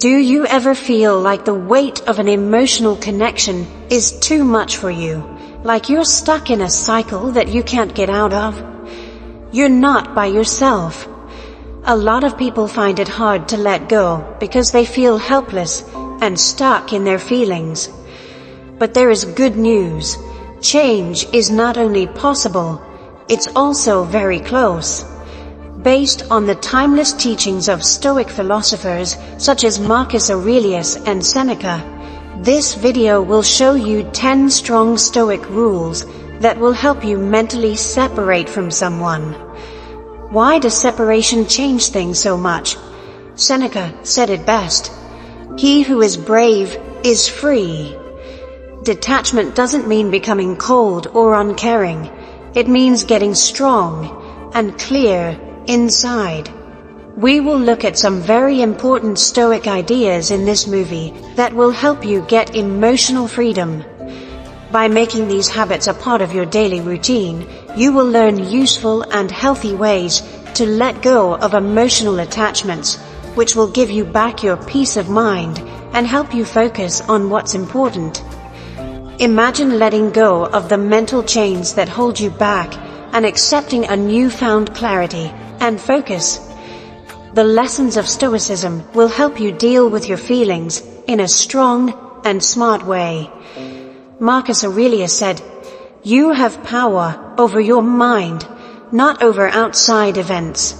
Do you ever feel like the weight of an emotional connection is too much for you? Like you're stuck in a cycle that you can't get out of? You're not by yourself. A lot of people find it hard to let go because they feel helpless and stuck in their feelings. But there is good news. Change is not only possible, it's also very close. Based on the timeless teachings of Stoic philosophers such as Marcus Aurelius and Seneca, this video will show you 10 strong Stoic rules that will help you mentally separate from someone. Why does separation change things so much? Seneca said it best. He who is brave is free. Detachment doesn't mean becoming cold or uncaring. It means getting strong and clear inside. We will look at some very important Stoic ideas in this movie that will help you get emotional freedom. By making these habits a part of your daily routine, you will learn useful and healthy ways to let go of emotional attachments, which will give you back your peace of mind and help you focus on what's important. Imagine letting go of the mental chains that hold you back and accepting a newfound clarity and focus. The lessons of Stoicism will help you deal with your feelings in a strong and smart way. Marcus Aurelius said, "You have power over your mind, not over outside events.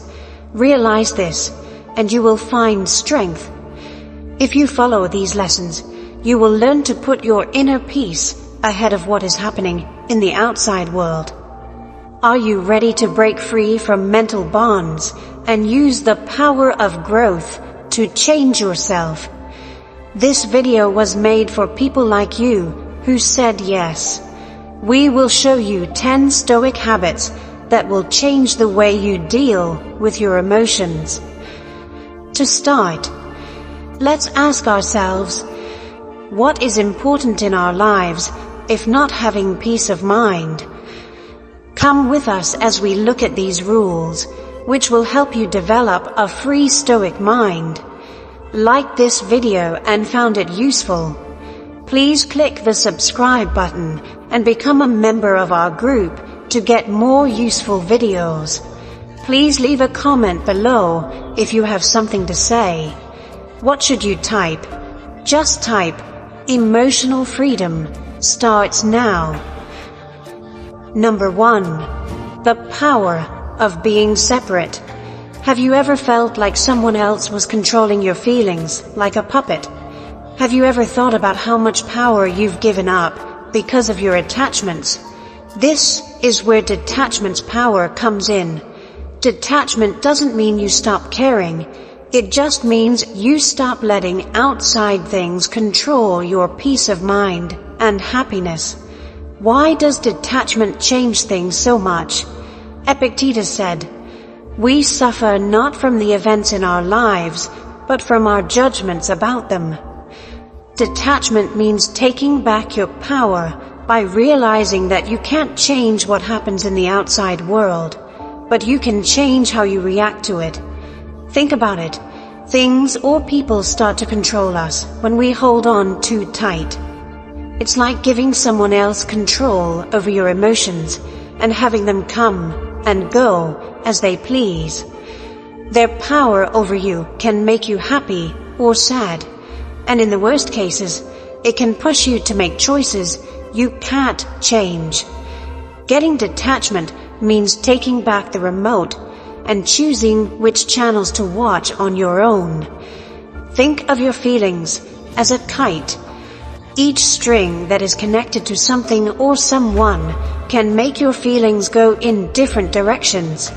Realize this, and you will find strength." If you follow these lessons, you will learn to put your inner peace ahead of what is happening in the outside world. Are you ready to break free from mental bonds and use the power of growth to change yourself? This video was made for people like you who said yes. We will show you 10 Stoic habits that will change the way you deal with your emotions. To start, let's ask ourselves, what is important in our lives if not having peace of mind? Come with us as we look at these rules, which will help you develop a free Stoic mind. Like this video and found it useful, please click the subscribe button and become a member of our group to get more useful videos. Please leave a comment below if you have something to say. What should you type? Just type, "Emotional freedom starts now." Number 1. The power of being separate. Have you ever felt like someone else was controlling your feelings, like a puppet? Have you ever thought about how much power you've given up because of your attachments? This is where detachment's power comes in. Detachment doesn't mean you stop caring. It just means you stop letting outside things control your peace of mind and happiness. Why does detachment change things so much? Epictetus said, "We suffer not from the events in our lives, but from our judgments about them." Detachment means taking back your power by realizing that you can't change what happens in the outside world, but you can change how you react to it. Think about it. Things or people start to control us when we hold on too tight. It's like giving someone else control over your emotions and having them come and go as they please. Their power over you can make you happy or sad, and in the worst cases, it can push you to make choices you can't change. Getting detachment means taking back the remote and choosing which channels to watch on your own. Think of your feelings as a kite. Each string that is connected to something or someone can make your feelings go in different directions.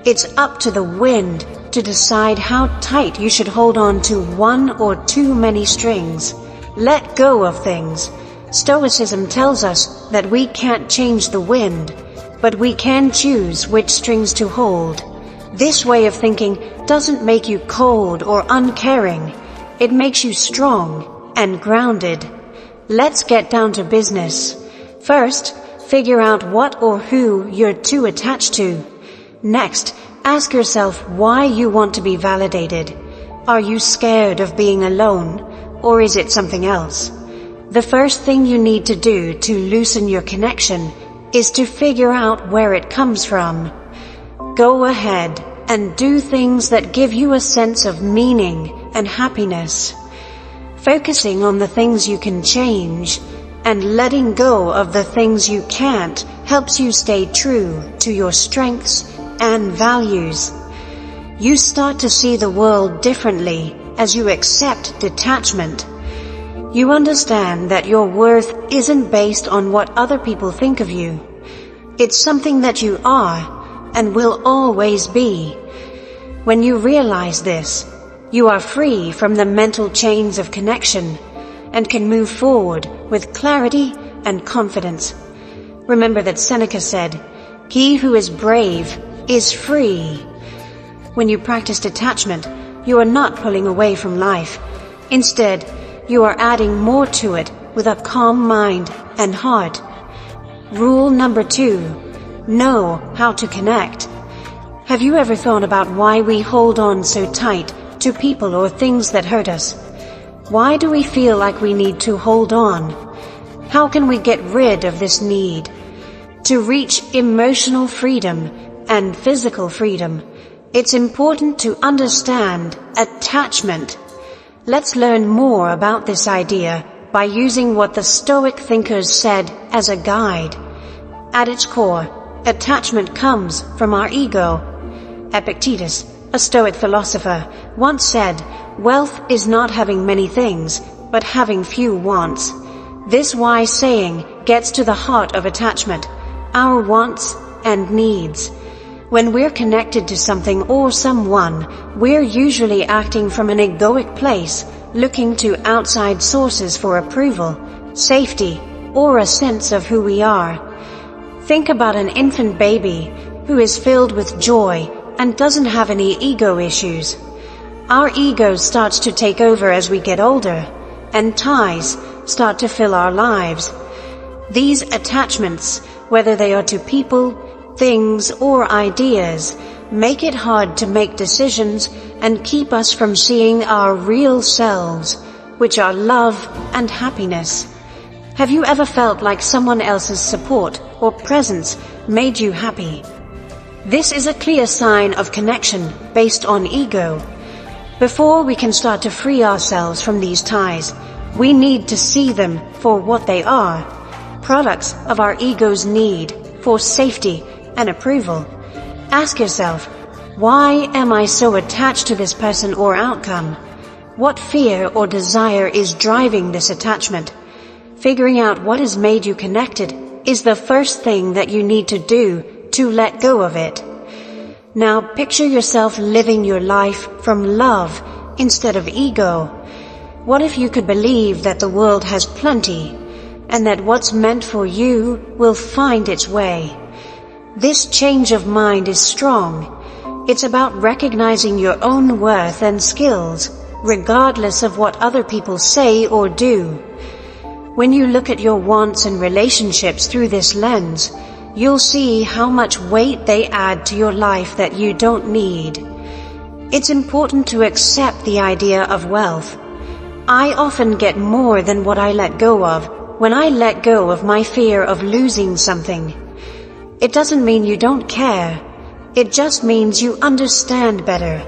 It's up to the wind to decide how tight you should hold on to one or too many strings. Let go of things. Stoicism tells us that we can't change the wind, but we can choose which strings to hold. This way of thinking doesn't make you cold or uncaring. It makes you strong and grounded. Let's get down to business. First, figure out what or who you're too attached to. Next, ask yourself why you want to be validated. Are you scared of being alone, or is it something else? The first thing you need to do to loosen your connection is to figure out where it comes from. Go ahead and do things that give you a sense of meaning and happiness. Focusing on the things you can change and letting go of the things you can't helps you stay true to your strengths and values. You start to see the world differently as you accept detachment. You understand that your worth isn't based on what other people think of you. It's something that you are and will always be. When you realize this, you are free from the mental chains of connection and can move forward with clarity and confidence. Remember that Seneca said, "He who is brave is free." When you practice detachment, you are not pulling away from life. Instead, you are adding more to it with a calm mind and heart. Rule number 2, know how to connect. Have you ever thought about why we hold on so tight to people or things that hurt us? Why do we feel like we need to hold on? How can we get rid of this need? To reach emotional freedom and physical freedom, it's important to understand attachment. Let's learn more about this idea by using what the Stoic thinkers said as a guide. At its core, attachment comes from our ego. Epictetus, a Stoic philosopher, once said, "Wealth is not having many things, but having few wants." This wise saying gets to the heart of attachment, our wants and needs. When we're connected to something or someone, we're usually acting from an egoic place, looking to outside sources for approval, safety, or a sense of who we are. Think about an infant baby who is filled with joy and doesn't have any ego issues. Our ego starts to take over as we get older, and ties start to fill our lives. These attachments, whether they are to people, things, or ideas, make it hard to make decisions and keep us from seeing our real selves, which are love and happiness. Have you ever felt like someone else's support or presence made you happy? This is a clear sign of connection based on ego. Before we can start to free ourselves from these ties, we need to see them for what they are, products of our ego's need for safety and approval. Ask yourself, why am I so attached to this person or outcome? What fear or desire is driving this attachment? Figuring out what has made you connected is the first thing that you need to do to let go of it. Now picture yourself living your life from love instead of ego. What if you could believe that the world has plenty and that what's meant for you will find its way? This change of mind is strong. It's about recognizing your own worth and skills, regardless of what other people say or do. When you look at your wants and relationships through this lens, you'll see how much weight they add to your life that you don't need. It's important to accept the idea of wealth. I often get more than what I let go of when I let go of my fear of losing something. It doesn't mean you don't care. It just means you understand better.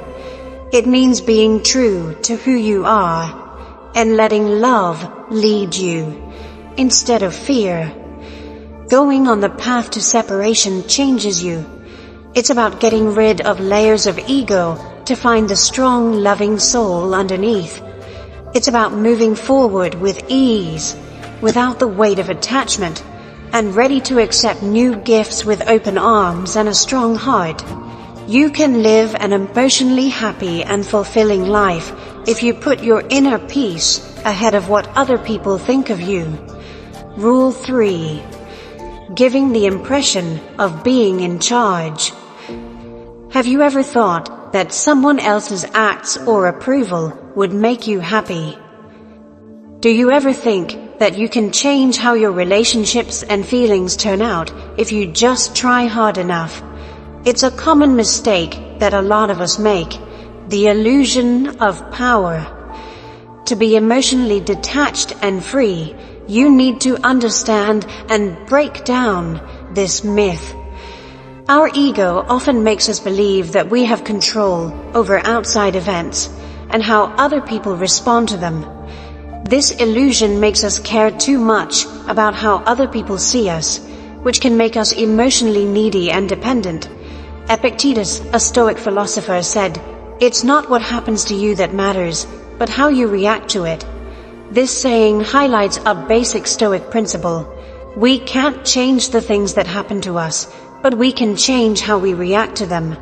It means being true to who you are and letting love lead you instead of fear. Going on the path to separation changes you. It's about getting rid of layers of ego to find the strong, loving soul underneath. It's about moving forward with ease, without the weight of attachment, and ready to accept new gifts with open arms and a strong heart. You can live an emotionally happy and fulfilling life if you put your inner peace ahead of what other people think of you. Rule 3. Giving the impression of being in charge. Have you ever thought that someone else's acts or approval would make you happy? Do you ever think that you can change how your relationships and feelings turn out if you just try hard enough? It's a common mistake that a lot of us make. the illusion of power. To be emotionally detached and free, you need to understand and break down this myth. Our ego often makes us believe that we have control over outside events and how other people respond to them. This illusion makes us care too much about how other people see us, which can make us emotionally needy and dependent. Epictetus, a Stoic philosopher, said, "It's not what happens to you that matters, but how you react to it." This saying highlights a basic Stoic principle. We can't change the things that happen to us, but we can change how we react to them.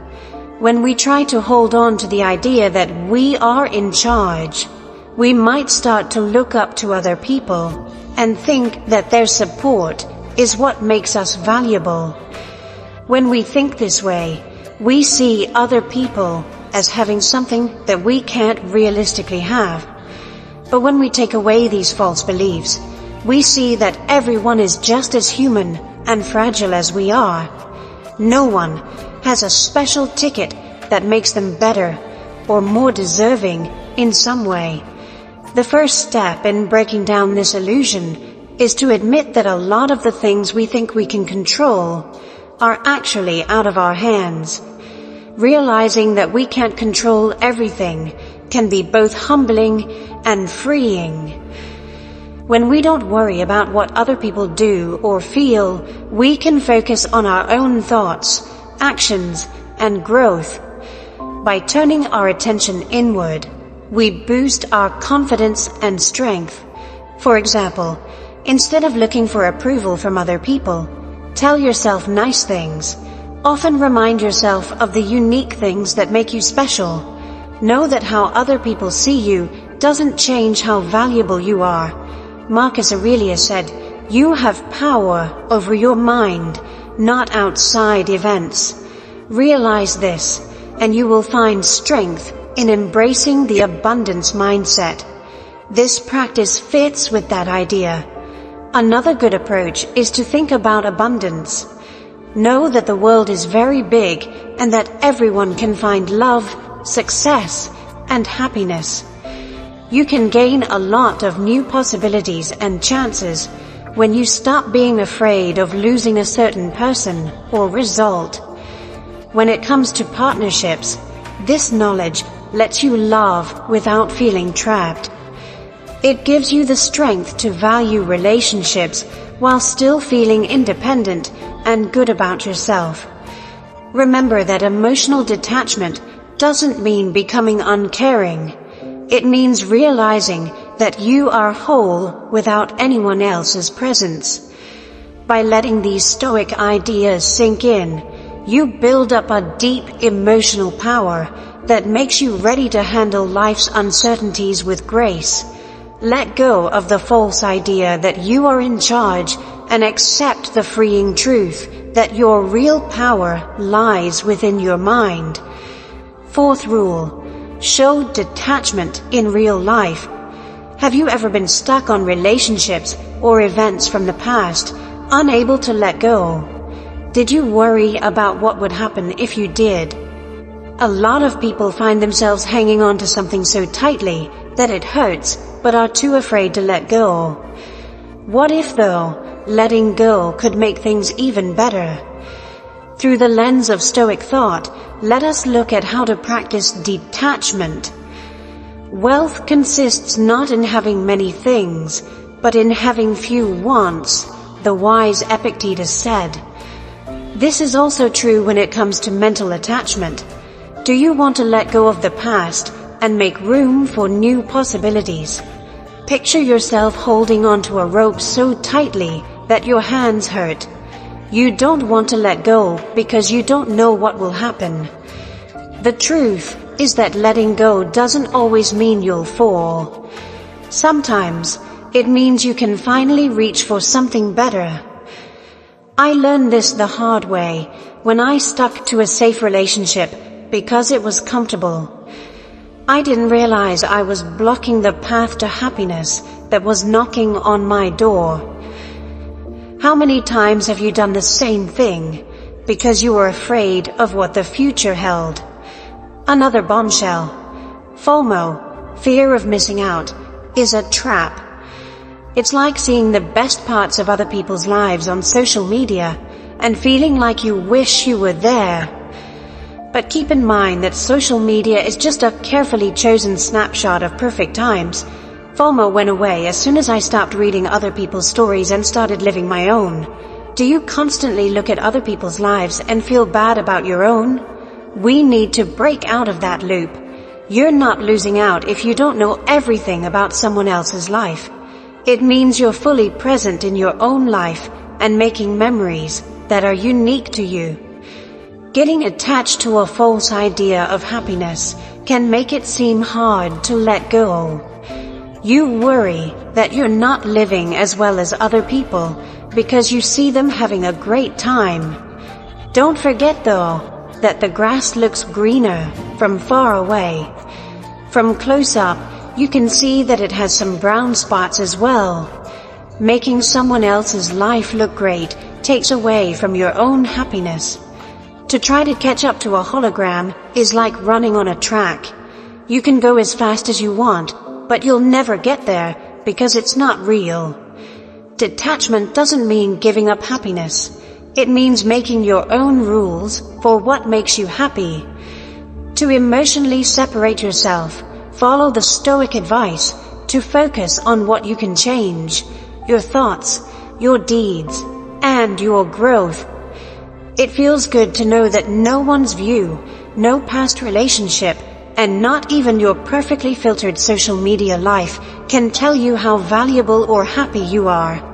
When we try to hold on to the idea that we are in charge, we might start to look up to other people and think that their support is what makes us valuable. When we think this way, we see other people as having something that we can't realistically have. But when we take away these false beliefs, we see that everyone is just as human and fragile as we are. No one has a special ticket that makes them better or more deserving in some way. The first step in breaking down this illusion is to admit that a lot of the things we think we can control are actually out of our hands. Realizing that we can't control everything can be both humbling and freeing. When we don't worry about what other people do or feel, we can focus on our own thoughts, actions, and growth. By turning our attention inward, we boost our confidence and strength. For example, instead of looking for approval from other people, tell yourself nice things. Often remind yourself of the unique things that make you special. Know that how other people see you doesn't change how valuable you are. Marcus Aurelius said, "You have power over your mind, not outside events." Realize this, and you will find strength in embracing the abundance mindset. This practice fits with that idea. Another good approach is to think about abundance. Know that the world is very big and that everyone can find love, success, and happiness. You can gain a lot of new possibilities and chances when you stop being afraid of losing a certain person or result. When it comes to partnerships, this knowledge lets you love without feeling trapped. It gives you the strength to value relationships while still feeling independent and good about yourself. Remember that emotional detachment doesn't mean becoming uncaring. It means realizing that you are whole without anyone else's presence. By letting these Stoic ideas sink in, you build up a deep emotional power that makes you ready to handle life's uncertainties with grace. Let go of the false idea that you are in charge and accept the freeing truth that your real power lies within your mind. Fourth rule, show detachment in real life. Have you ever been stuck on relationships or events from the past, unable to let go? Did you worry about what would happen if you did? A lot of people find themselves hanging on to something so tightly that it hurts, but are too afraid to let go. What if, though, letting go could make things even better? Through the lens of Stoic thought, let us look at how to practice detachment. Wealth consists not in having many things, but in having few wants, the wise Epictetus said. This is also true when it comes to mental attachment. Do you want to let go of the past and make room for new possibilities? Picture yourself holding onto a rope so tightly that your hands hurt. You don't want to let go because you don't know what will happen. The truth is that letting go doesn't always mean you'll fall. Sometimes it means you can finally reach for something better. I learned this the hard way when I stuck to a safe relationship because it was comfortable. I didn't realize I was blocking the path to happiness that was knocking on my door. How many times have you done the same thing because you were afraid of what the future held? Another bombshell. FOMO, fear of missing out, is a trap. It's like seeing the best parts of other people's lives on social media and feeling like you wish you were there. But keep in mind that social media is just a carefully chosen snapshot of perfect times. FOMO went away as soon as I stopped reading other people's stories and started living my own. Do you constantly look at other people's lives and feel bad about your own? We need to break out of that loop. You're not losing out if you don't know everything about someone else's life. It means you're fully present in your own life and making memories that are unique to you. Getting attached to a false idea of happiness can make it seem hard to let go. You worry that you're not living as well as other people because you see them having a great time. Don't forget though that the grass looks greener from far away. From close up, you can see that it has some brown spots as well. Making someone else's life look great takes away from your own happiness. To try to catch up to a hologram is like running on a track. You can go as fast as you want, but you'll never get there because it's not real. Detachment doesn't mean giving up happiness. It means making your own rules for what makes you happy. To emotionally separate yourself, follow the Stoic advice to focus on what you can change, your thoughts, your deeds, and your growth. It feels good to know that no one's view, no past relationship, and not even your perfectly filtered social media life can tell you how valuable or happy you are.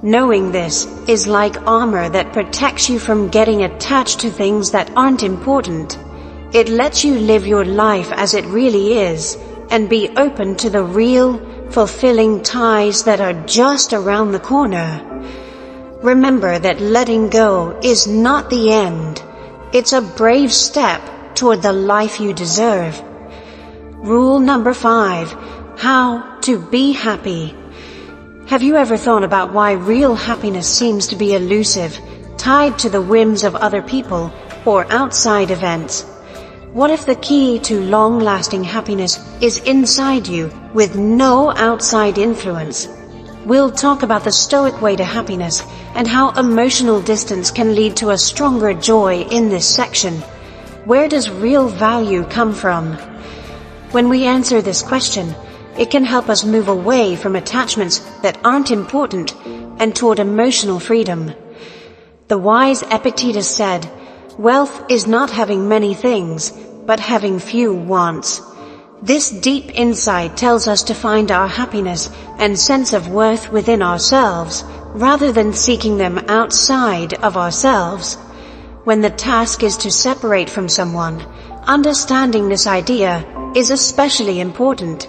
Knowing this is like armor that protects you from getting attached to things that aren't important. It lets you live your life as it really is and be open to the real, fulfilling ties that are just around the corner. Remember that letting go is not the end. It's a brave step toward the life you deserve. Rule number 5, how to be happy. Have you ever thought about why real happiness seems to be elusive, tied to the whims of other people or outside events? What if the key to long-lasting happiness is inside you with no outside influence? We'll talk about the Stoic way to happiness and how emotional distance can lead to a stronger joy in this section. Where does real value come from? When we answer this question, it can help us move away from attachments that aren't important and toward emotional freedom. The wise Epictetus said, "Wealth is not having many things, but having few wants." This deep insight tells us to find our happiness and sense of worth within ourselves, rather than seeking them outside of ourselves. When the task is to separate from someone, understanding this idea is especially important.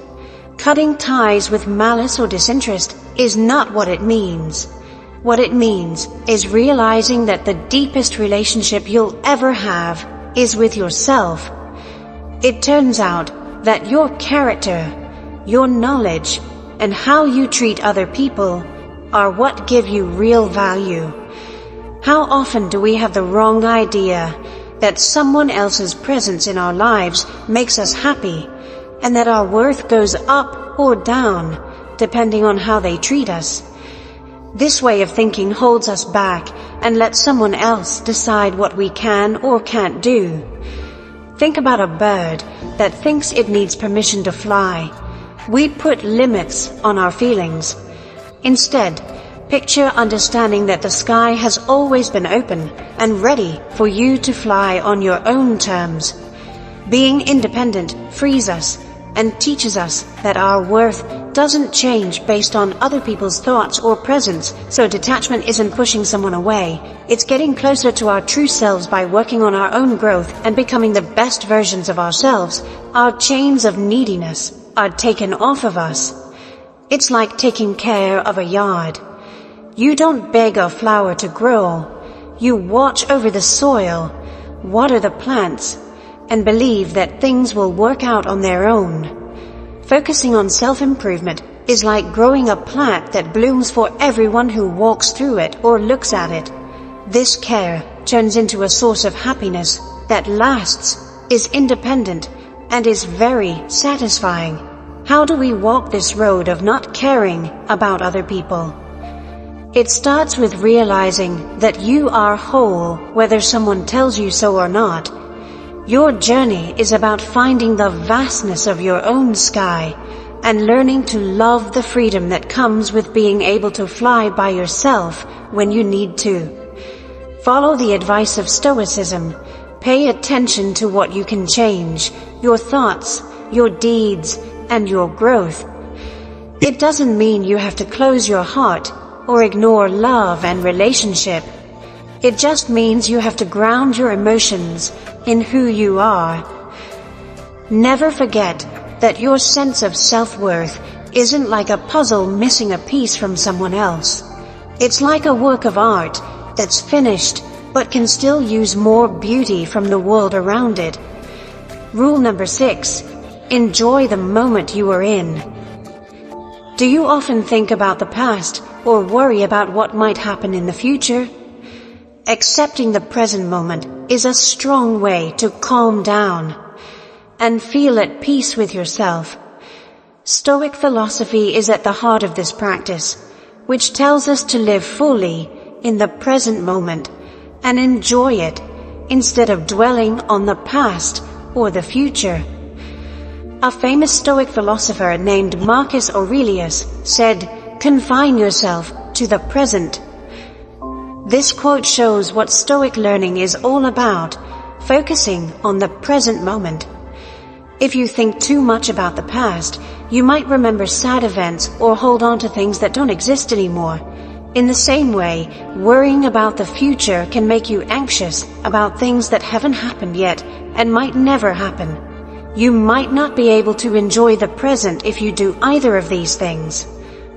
Cutting ties with malice or disinterest is not what it means. What it means is realizing that the deepest relationship you'll ever have is with yourself. It turns out that your character, your knowledge, and how you treat other people are what give you real value. How often do we have the wrong idea that someone else's presence in our lives makes us happy, and that our worth goes up or down depending on how they treat us? This way of thinking holds us back and lets someone else decide what we can or can't do. Think about a bird that thinks it needs permission to fly. We put limits on our feelings. Instead, picture understanding that the sky has always been open and ready for you to fly on your own terms. Being independent frees us and teaches us that our worth doesn't change based on other people's thoughts or presence, so detachment isn't pushing someone away. It's getting closer to our true selves by working on our own growth and becoming the best versions of ourselves. Our chains of neediness are taken off of us. It's like taking care of a yard. You don't beg a flower to grow. You watch over the soil, water the plants, and believe that things will work out on their own. Focusing on self-improvement is like growing a plant that blooms for everyone who walks through it or looks at it. This care turns into a source of happiness that lasts is independent and is very satisfying. How do we walk this road of not caring about other people? It starts with realizing that you are whole, whether someone tells you so or not. Your journey is about finding the vastness of your own sky and learning to love the freedom that comes with being able to fly by yourself when you need to. Follow the advice of Stoicism. Pay attention to what you can change, your thoughts, your deeds, and your growth. It doesn't mean you have to close your heart or ignore love and relationship. It just means you have to ground your emotions in who you are. Never forget that your sense of self-worth isn't like a puzzle missing a piece from someone else. It's like a work of art that's finished but can still use more beauty from the world around it. Rule number 6. Enjoy the moment you are in. Do you often think about the past or worry about what might happen in the future? Accepting the present moment is a strong way to calm down and feel at peace with yourself. Stoic philosophy is at the heart of this practice, which tells us to live fully in the present moment and enjoy it instead of dwelling on the past or the future. A famous Stoic philosopher named Marcus Aurelius said, "Confine yourself to the present." This quote shows what Stoic learning is all about, focusing on the present moment. If you think too much about the past, you might remember sad events or hold on to things that don't exist anymore. In the same way, worrying about the future can make you anxious about things that haven't happened yet and might never happen. You might not be able to enjoy the present if you do either of these things.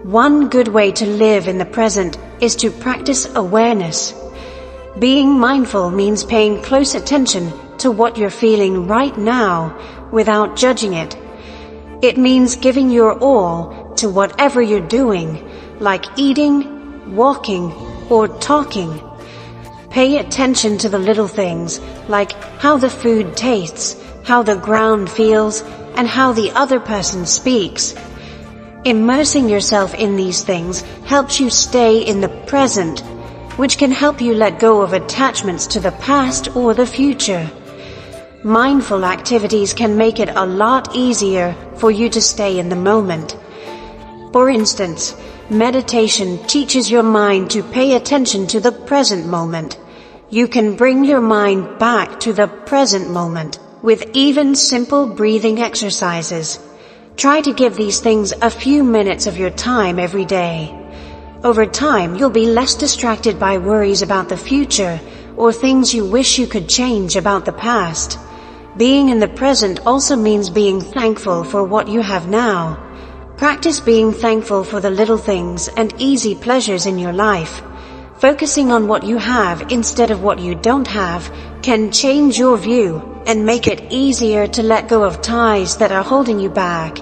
One good way to live in the present is to practice awareness. Being mindful means paying close attention to what you're feeling right now without judging it. It means giving your all to whatever you're doing, like eating, walking, or talking. Pay attention to the little things, like how the food tastes, how the ground feels, and how the other person speaks. Immersing yourself in these things helps you stay in the present, which can help you let go of attachments to the past or the future. Mindful activities can make it a lot easier for you to stay in the moment. For instance, meditation teaches your mind to pay attention to the present moment. You can bring your mind back to the present moment with even simple breathing exercises. Try to give these things a few minutes of your time every day. Over time, you'll be less distracted by worries about the future or things you wish you could change about the past. Being in the present also means being thankful for what you have now. Practice being thankful for the little things and easy pleasures in your life. Focusing on what you have instead of what you don't have can change your view and make it easier to let go of ties that are holding you back.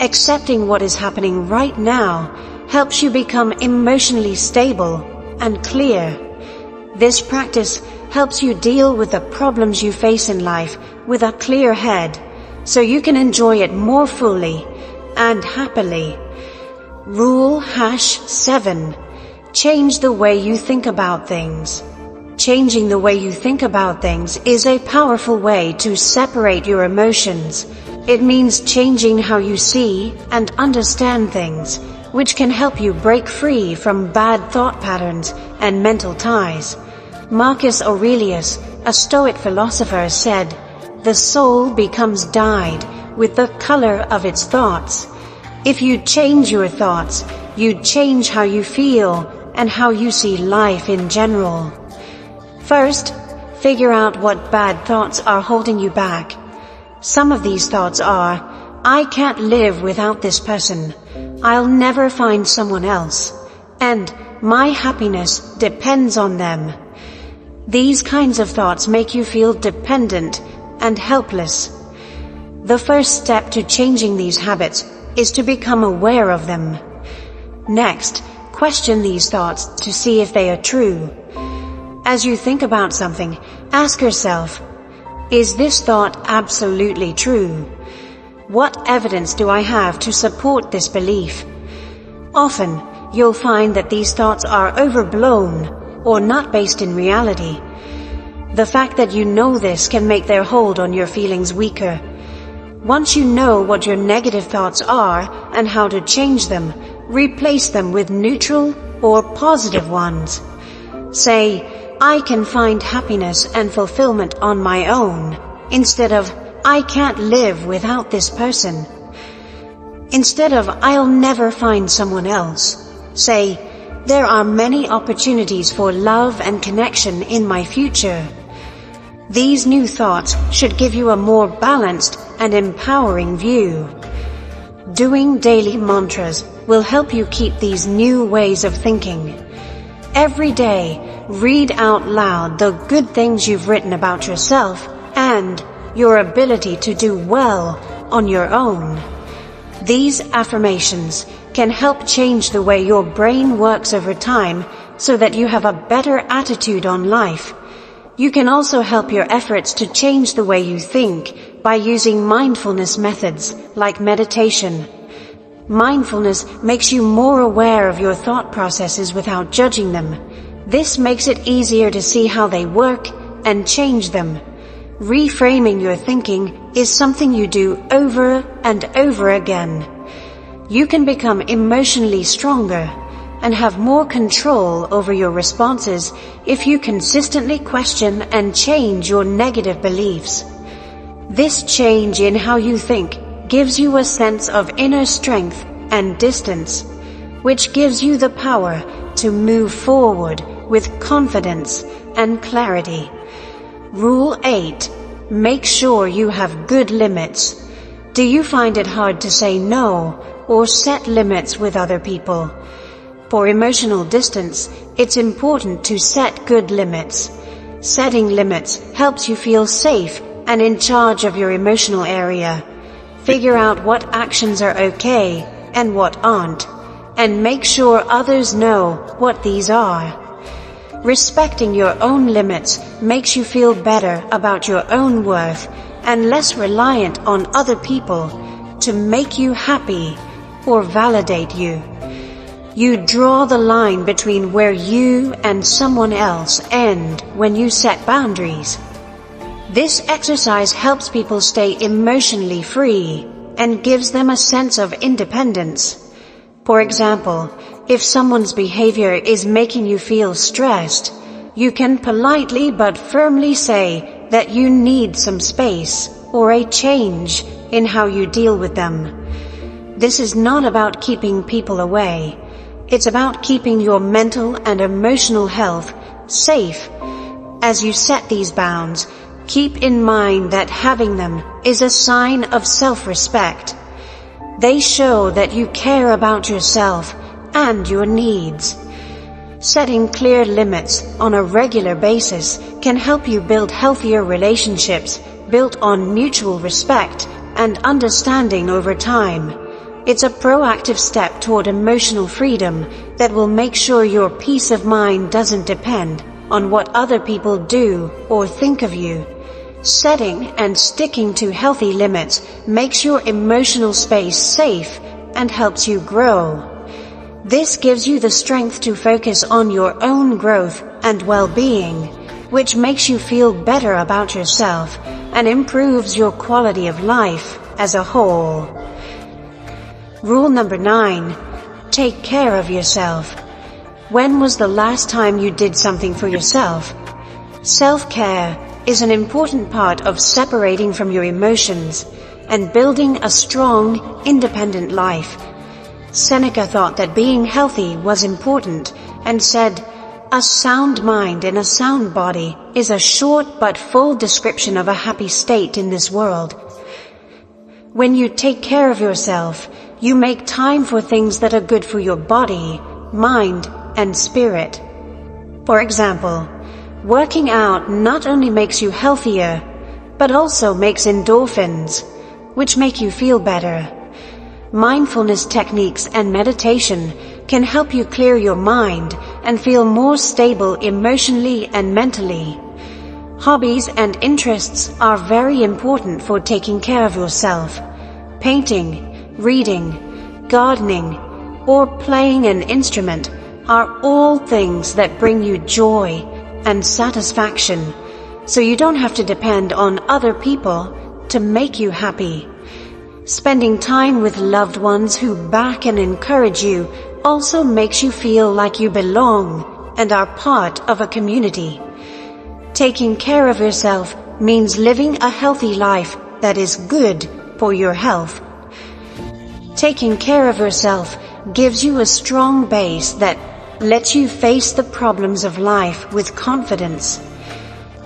Accepting what is happening right now helps you become emotionally stable and clear. This practice helps you deal with the problems you face in life with a clear head, so you can enjoy it more fully and happily. Rule #7. Change the way you think about things. Changing the way you think about things is a powerful way to separate your emotions. It means changing how you see and understand things, which can help you break free from bad thought patterns and mental ties. Marcus Aurelius, a Stoic philosopher, said, "The soul becomes dyed with the color of its thoughts." If you change your thoughts, you change how you feel and how you see life in general. First, figure out what bad thoughts are holding you back. Some of these thoughts are, "I can't live without this person," "I'll never find someone else," and "My happiness depends on them." These kinds of thoughts make you feel dependent and helpless. The first step to changing these habits is to become aware of them. Next, question these thoughts to see if they are true. As you think about something, ask yourself, Is this thought absolutely true? What evidence do I have to support this belief? Often, you'll find that these thoughts are overblown or not based in reality. The fact that you know this can make their hold on your feelings weaker. Once you know what your negative thoughts are and how to change them, replace them with neutral or positive ones. Say, I can find happiness and fulfillment on my own, instead of, I can't live without this person. Instead of, I'll never find someone else, say, there are many opportunities for love and connection in my future. These new thoughts should give you a more balanced and empowering view. Doing daily mantras will help you keep these new ways of thinking. Every day, read out loud the good things you've written about yourself and your ability to do well on your own. These affirmations can help change the way your brain works over time so that you have a better attitude on life. You can also help your efforts to change the way you think by using mindfulness methods like meditation. Mindfulness makes you more aware of your thought processes without judging them. This makes it easier to see how they work and change them. Reframing your thinking is something you do over and over again. You can become emotionally stronger and have more control over your responses if you consistently question and change your negative beliefs. This change in how you think gives you a sense of inner strength and distance, which gives you the power to move forward with confidence and clarity. Rule 8. Make sure you have good limits. Do you find it hard to say no or set limits with other people? For emotional distance, it's important to set good limits. Setting limits helps you feel safe and in charge of your emotional area. Figure out what actions are okay and what aren't, and make sure others know what these are. Respecting your own limits makes you feel better about your own worth and less reliant on other people to make you happy or validate you. You draw the line between where you and someone else end when you set boundaries. This exercise helps people stay emotionally free and gives them a sense of independence. For example, if someone's behavior is making you feel stressed, you can politely but firmly say that you need some space or a change in how you deal with them. This is not about keeping people away. It's about keeping your mental and emotional health safe. As you set these bounds, keep in mind that having them is a sign of self-respect. They show that you care about yourself and your needs. Setting clear limits on a regular basis can help you build healthier relationships built on mutual respect and understanding over time. It's a proactive step toward emotional freedom that will make sure your peace of mind doesn't depend on what other people do or think of you. Setting and sticking to healthy limits makes your emotional space safe and helps you grow. This gives you the strength to focus on your own growth and well-being, which makes you feel better about yourself and improves your quality of life as a whole. Rule number 9. Take care of yourself. When was the last time you did something for yourself? Self-care is an important part of separating from your emotions and building a strong, independent life. Seneca thought that being healthy was important and said, "A sound mind in a sound body is a short but full description of a happy state in this world." When you take care of yourself, you make time for things that are good for your body, mind, and spirit. For example, working out not only makes you healthier, but also makes endorphins, which make you feel better. Mindfulness techniques and meditation can help you clear your mind and feel more stable emotionally and mentally. Hobbies and interests are very important for taking care of yourself. Painting, reading, gardening, or playing an instrument are all things that bring you joy and satisfaction, so you don't have to depend on other people to make you happy. Spending time with loved ones who back and encourage you also makes you feel like you belong and are part of a community. Taking care of yourself means living a healthy life that is good for your health. Taking care of yourself gives you a strong base that lets you face the problems of life with confidence.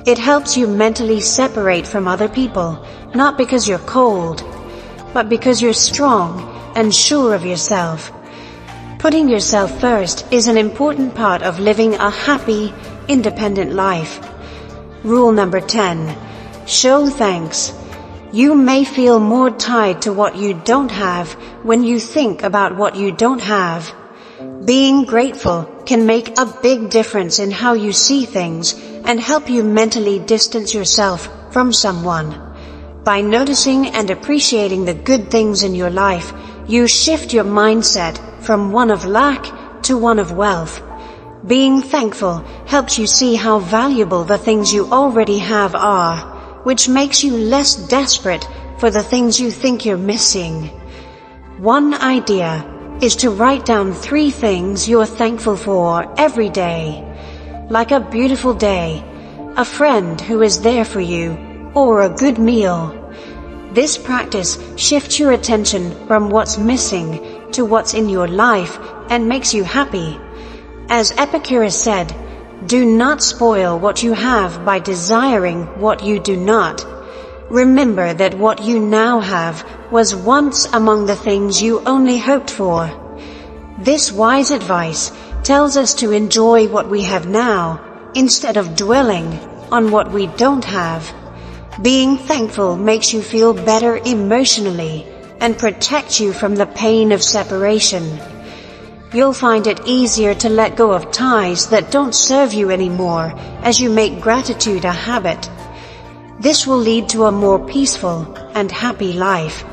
It helps you mentally separate from other people, not because you're cold, but because you're strong and sure of yourself. Putting yourself first is an important part of living a happy, independent life. Rule number 10. Show thanks. You may feel more tied to what you don't have when you think about what you don't have. Being grateful can make a big difference in how you see things and help you mentally distance yourself from someone. By noticing and appreciating the good things in your life, you shift your mindset from one of lack to one of wealth. Being thankful helps you see how valuable the things you already have are, which makes you less desperate for the things you think you're missing. One idea is to write down 3 things you're thankful for every day, like a beautiful day, a friend who is there for you, or a good meal. This practice shifts your attention from what's missing to what's in your life and makes you happy. As Epictetus said, do not spoil what you have by desiring what you do not. Remember that what you now have was once among the things you only hoped for. This wise advice tells us to enjoy what we have now instead of dwelling on what we don't have. Being thankful makes you feel better emotionally and protects you from the pain of separation. You'll find it easier to let go of ties that don't serve you anymore as you make gratitude a habit. This will lead to a more peaceful and happy life.